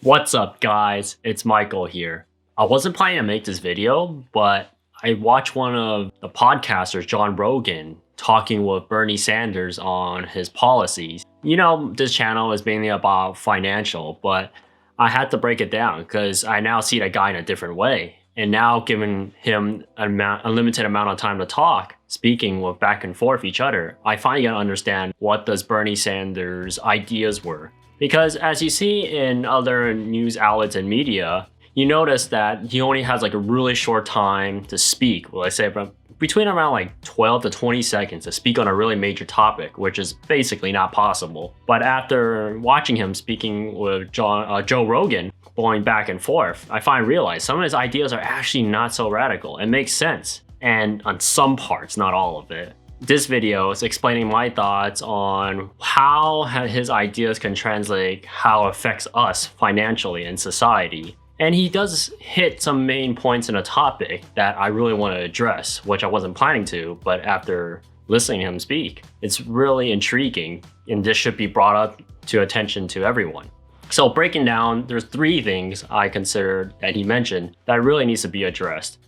What's up, guys? It's Michael here. I wasn't planning to make this video, but I watched one of the podcasters, John Rogan, talking with Bernie Sanders on his policies. You know, this channel is mainly about financial, but I had to break it down because I now see the guy in a different way. And now giving him a limited amount of time to talk, speaking with back and forth each other, I finally got to understand what does Bernie Sanders' ideas were. Because as you see in other news outlets and media, you notice that he only has like a really short time to speak. Well, I say between around like 12 to 20 seconds to speak on a really major topic, which is basically not possible. But after watching him speaking with Joe Rogan, going back and forth, I finally realized some of his ideas are actually not so radical. It makes sense. And on some parts, not all of it. This video is explaining my thoughts on how his ideas can translate how it affects us financially in society. And he does hit some main points in a topic that I really want to address, which I wasn't planning to, but after listening to him speak, it's really intriguing and this should be brought up to attention to everyone. So breaking down, there's three things I considered that he mentioned that really needs to be addressed.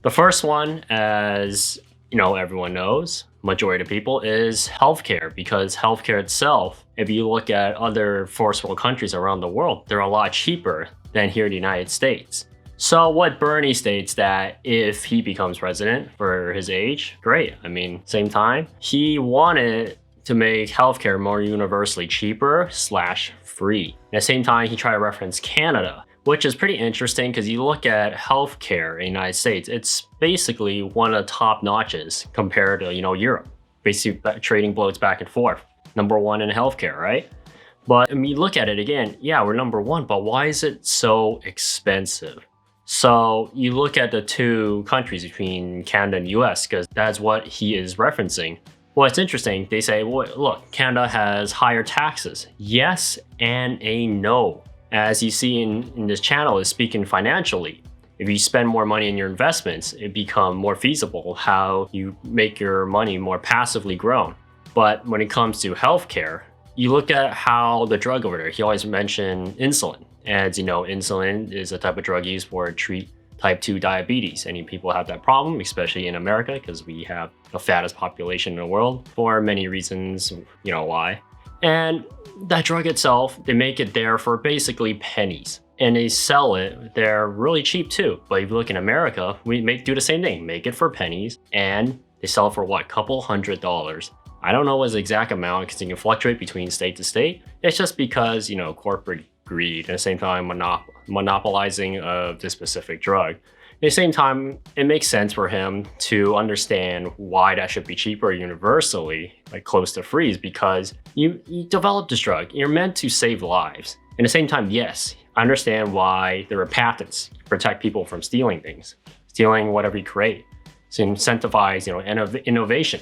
The first one, as you know, everyone knows, majority of people, is healthcare, because healthcare itself, if you look at other first world countries around the world, they're a lot cheaper than here in the United States. So what Bernie states that if he becomes president for his age, great. I mean, same time, he wanted to make healthcare more universally cheaper / free. At the same time, he tried to reference Canada, which is pretty interesting because you look at healthcare in the United States, it's basically one of the top notches compared to, Europe. Basically trading blows back and forth. Number one in healthcare, right? But I mean, look at it again, yeah, we're number one, but why is it so expensive? So you look at the two countries between Canada and US, because that's what he is referencing. Well, it's interesting. They say, well, look, Canada has higher taxes. Yes and a no. As you see in this channel is speaking financially. If you spend more money in your investments, it becomes more feasible how you make your money more passively grown. But when it comes to healthcare, you look at how the drug over there, he always mentioned insulin. As you know, insulin is a type of drug used for treat type 2 diabetes. Any people have that problem, especially in America, because we have the fattest population in the world for many reasons, you know why. And that drug itself, they make it there for basically pennies. And they sell it, they're really cheap too. But if you look in America, we do the same thing, make it for pennies, and they sell it for what, couple $100s. I don't know what the exact amount because it can fluctuate between state to state. It's just because, corporate greed, at the same time monopolizing of this specific drug. At the same time, it makes sense for him to understand why that should be cheaper universally, like close to free, because you develop this drug. You're meant to save lives. At the same time, yes, I understand why there are patents to protect people from stealing things, stealing whatever you create, to incentivize, innovation.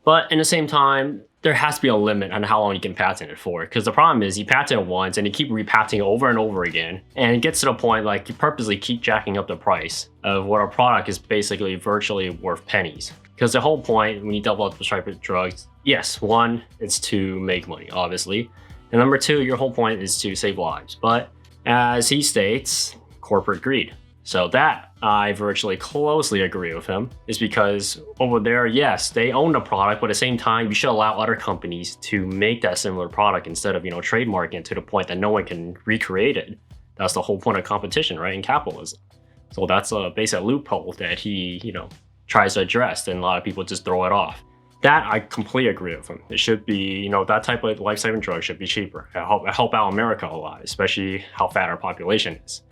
But at the same time, there has to be a limit on how long you can patent it for. Because the problem is you patent it once and you keep repatenting it over and over again. And it gets to the point like you purposely keep jacking up the price of what a product is basically virtually worth pennies. Because the whole point when you develop this type of drugs, yes, one, it's to make money, obviously. And number two, your whole point is to save lives. But as he states, corporate greed. So that I virtually closely agree with him, is because over there, yes, they own the product, but at the same time, you should allow other companies to make that similar product instead of, trademarking it to the point that no one can recreate it. That's the whole point of competition, right, in capitalism. So that's a basic loophole that he, tries to address, and a lot of people just throw it off. That I completely agree with him. It should be, that type of life-saving drug should be cheaper. It help out America a lot, especially how fat our population is.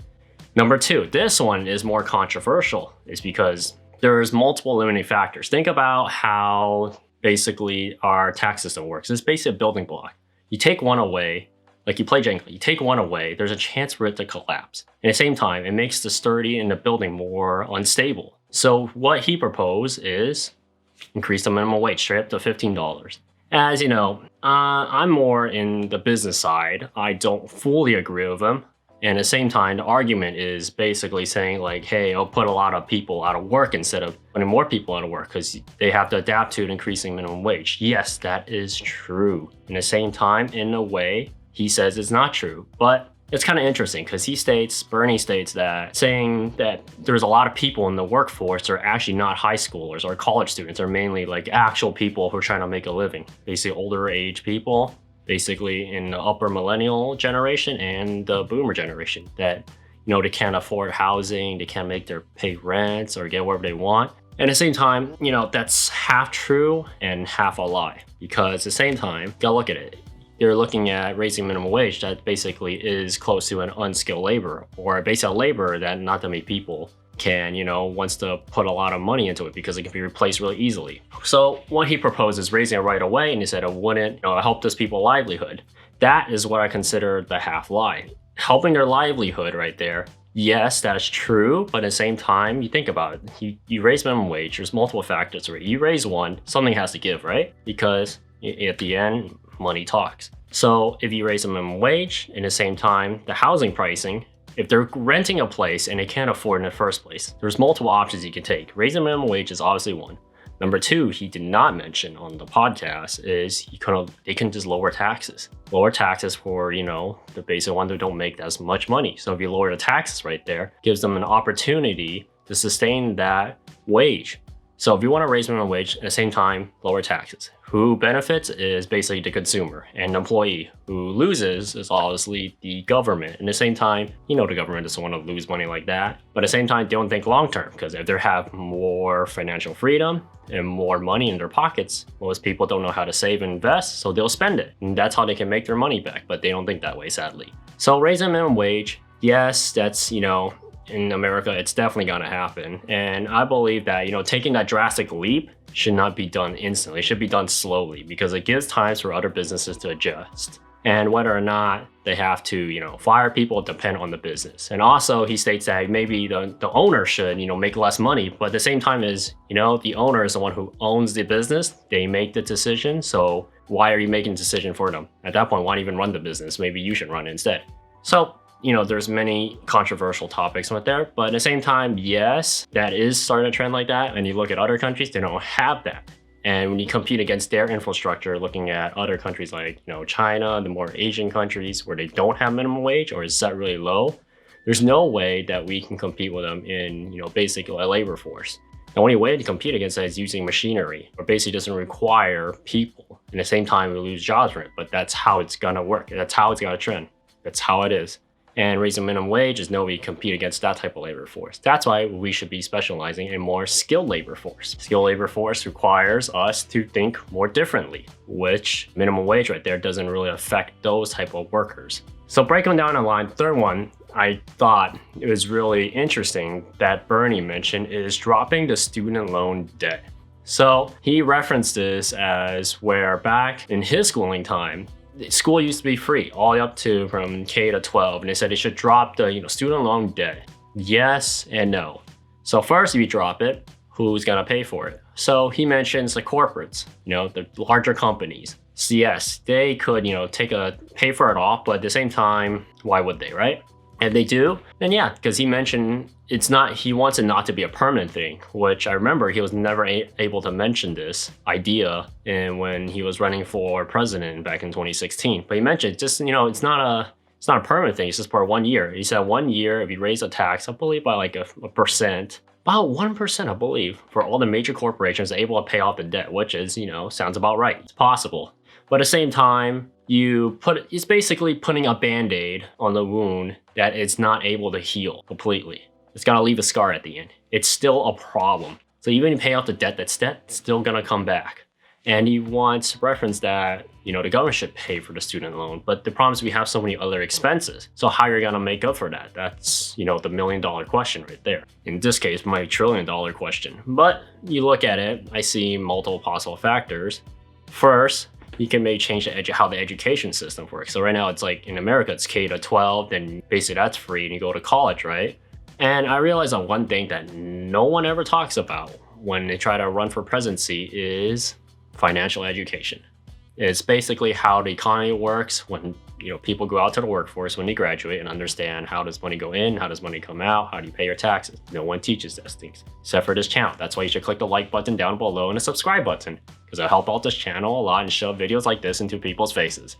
Number two, this one is more controversial, is because there's multiple limiting factors. Think about how basically our tax system works. It's basically a building block. You take one away, like you play Jenga, you take one away, there's a chance for it to collapse. At the same time, it makes the sturdy in the building more unstable. So what he proposed is increase the minimum wage straight up to $15. As you know, I'm more in the business side. I don't fully agree with him. And at the same time, the argument is basically saying like, hey, I'll put a lot of people out of work instead of putting more people out of work because they have to adapt to an increasing minimum wage. Yes, that is true. At the same time, in a way, he says it's not true. But it's kind of interesting because Bernie states that saying that there's a lot of people in the workforce are actually not high schoolers or college students, are mainly like actual people who are trying to make a living, basically older age people, basically in the upper millennial generation and the boomer generation that, they can't afford housing, they can't pay rents or get whatever they want. And at the same time, that's half true and half a lie, because at the same time, you gotta look at it. You're looking at raising minimum wage that basically is close to an unskilled labor, or basically a labor that not that many people can, wants to put a lot of money into it because it can be replaced really easily. So what he proposes raising it right away, and he said it wouldn't help those people's livelihood. That is what I consider the half lie. Helping their livelihood right there. Yes, that is true, but at the same time, you think about it. You raise minimum wage, there's multiple factors, right? You raise one, something has to give, right? Because at the end, money talks. So if you raise the minimum wage, and at the same time, the housing pricing, if they're renting a place and they can't afford it in the first place, there's multiple options you can take. Raising minimum wage is obviously one. Number two, he did not mention on the podcast is they can just lower taxes. Lower taxes for, the basic ones who don't make as much money. So if you lower the taxes right there, gives them an opportunity to sustain that wage. So if you want to raise minimum wage, at the same time, lower taxes. Who benefits is basically the consumer and the employee. Who loses is obviously the government. And at the same time, the government doesn't want to lose money like that. But at the same time, they don't think long-term, because if they have more financial freedom and more money in their pockets, most people don't know how to save and invest, so they'll spend it. And that's how they can make their money back, but they don't think that way, sadly. So raising minimum wage, yes, that's, in America, it's definitely gonna happen. And I believe that, taking that drastic leap should not be done instantly. It should be done slowly, because it gives times for other businesses to adjust. And whether or not they have to, fire people depend on the business. And also he states that maybe the owner should, make less money, but at the same time is, the owner is the one who owns the business. They make the decision. So why are you making the decision for them? At that point, why not even run the business? Maybe you should run it instead. So, there's many controversial topics with there, but at the same time, yes, that is starting a trend like that. And you look at other countries, they don't have that. And when you compete against their infrastructure, looking at other countries like, China, the more Asian countries where they don't have minimum wage or is set really low, there's no way that we can compete with them in, basically a labor force. The only way to compete against that is using machinery, or basically doesn't require people. And at the same time, we lose jobs for it, but that's how it's gonna work. That's how it's gonna trend. That's how it is. And raising minimum wage is no way to compete against that type of labor force. That's why we should be specializing in more skilled labor force. Skilled labor force requires us to think more differently, which minimum wage right there doesn't really affect those type of workers. So breaking down the line, third one, I thought it was really interesting that Bernie mentioned is dropping the student loan debt. So he referenced this as where back in his schooling time, school used to be free all the way up to from K to 12, and they said they should drop the student loan debt. Yes and no. So first, if you drop it, who's gonna pay for it? So he mentions the corporates, the larger companies. So yes, they could pay for it off, but at the same time, why would they, right? If they do, then yeah, because he mentioned he wants it not to be a permanent thing, which I remember he was never able to mention this idea when he was running for president back in 2016. But he mentioned just, it's not a permanent thing, it's just for 1 year. He said 1 year, if you raise a tax, I believe by like a percent, about 1%, I believe, for all the major corporations able to pay off the debt, which is, sounds about right. It's possible. But at the same time, it's basically putting a Band-Aid on the wound that it's not able to heal completely. It's gonna leave a scar at the end. It's still a problem. So even if you pay off the debt, that's still gonna come back. And he wants to reference that, the government should pay for the student loan, but the problem is we have so many other expenses. So how are you gonna make up for that? That's, the $1 million question right there. In this case, my $1 trillion question. But you look at it, I see multiple possible factors. First, you can maybe change how the education system works. So right now it's like in America, it's K to 12, then basically that's free and you go to college, right? And I realize that one thing that no one ever talks about when they try to run for presidency is financial education. It's basically how the economy works when people go out to the workforce when they graduate and understand how does money go in, how does money come out, how do you pay your taxes. No one teaches those things except for this channel. That's why you should click the like button down below and the subscribe button, because it'll help out this channel a lot and shove videos like this into people's faces.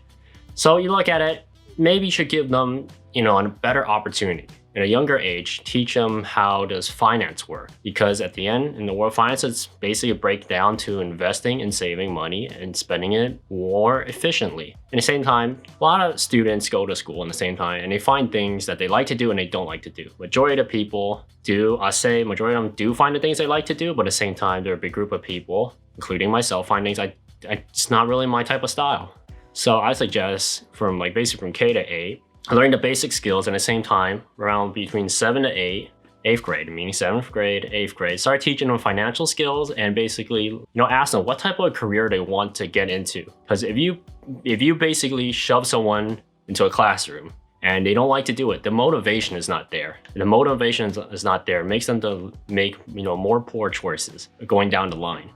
So you look at it, maybe you should give them a better opportunity. At a younger age, teach them how does finance work, because at the end, in the world of finance, it's basically a breakdown to investing and saving money and spending it more efficiently. At the same time, a lot of students go to school at the same time and they find things that they like to do and they don't like to do. Majority of the people do, majority of them do find the things they like to do, but at the same time, there are a big group of people, including myself, find things it's not really my type of style. So I suggest from basically from K to 8, learning the basic skills, and at the same time, around between 7 to 8, 8th grade, meaning 7th grade, 8th grade, start teaching them financial skills and basically, ask them what type of career they want to get into. Because if you basically shove someone into a classroom and they don't like to do it, the motivation is not there. The motivation is not there. It makes them to make, more poor choices going down the line.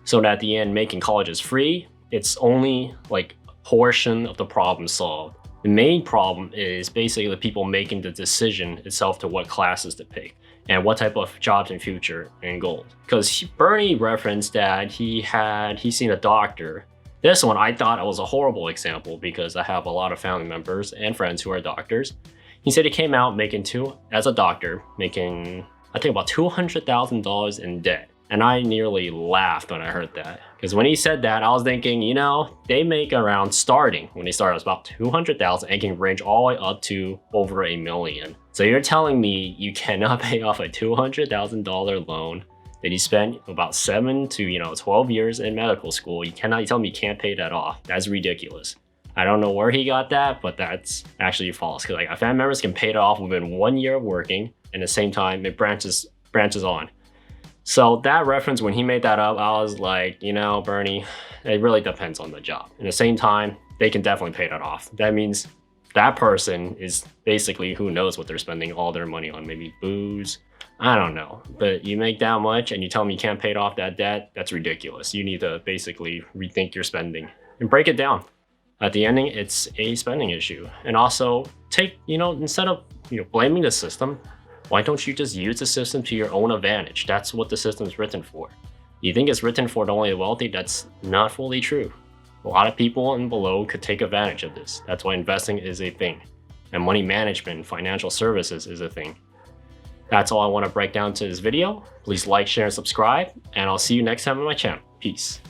So that at the end, making colleges free, it's only like a portion of the problem solved. The main problem is basically the people making the decision itself to what classes to pick and what type of jobs in future and goals. Because Bernie referenced that he's seen a doctor. This one, I thought it was a horrible example because I have a lot of family members and friends who are doctors. He said he came out as a doctor, making, I think about $200,000 in debt. And I nearly laughed when I heard that. Because when he said that, I was thinking, they make around starting, when they start, it was about $200,000 and can range all the way up to over $1 million. So you're telling me you cannot pay off a $200,000 loan that you spent about 7 to 12 years in medical school. You tell me you can't pay that off. That's ridiculous. I don't know where he got that, but that's actually false. Because family members can pay it off within 1 year of working, and at the same time, it branches on. So that reference, when he made that up, I was like, Bernie, it really depends on the job. At the same time, they can definitely pay that off. That means that person is basically, who knows what they're spending all their money on, maybe booze. I don't know. But you make that much and you tell me you can't pay off that debt, that's ridiculous. You need to basically rethink your spending and break it down. At the ending, it's a spending issue. And also take, instead of blaming the system, why don't you just use the system to your own advantage? That's what the system's written for. You think it's written for only the wealthy? That's not fully true. A lot of people and below could take advantage of this. That's why investing is a thing. And money management, financial services is a thing. That's all I want to break down to this video. Please like, share, and subscribe. And I'll see you next time on my channel. Peace.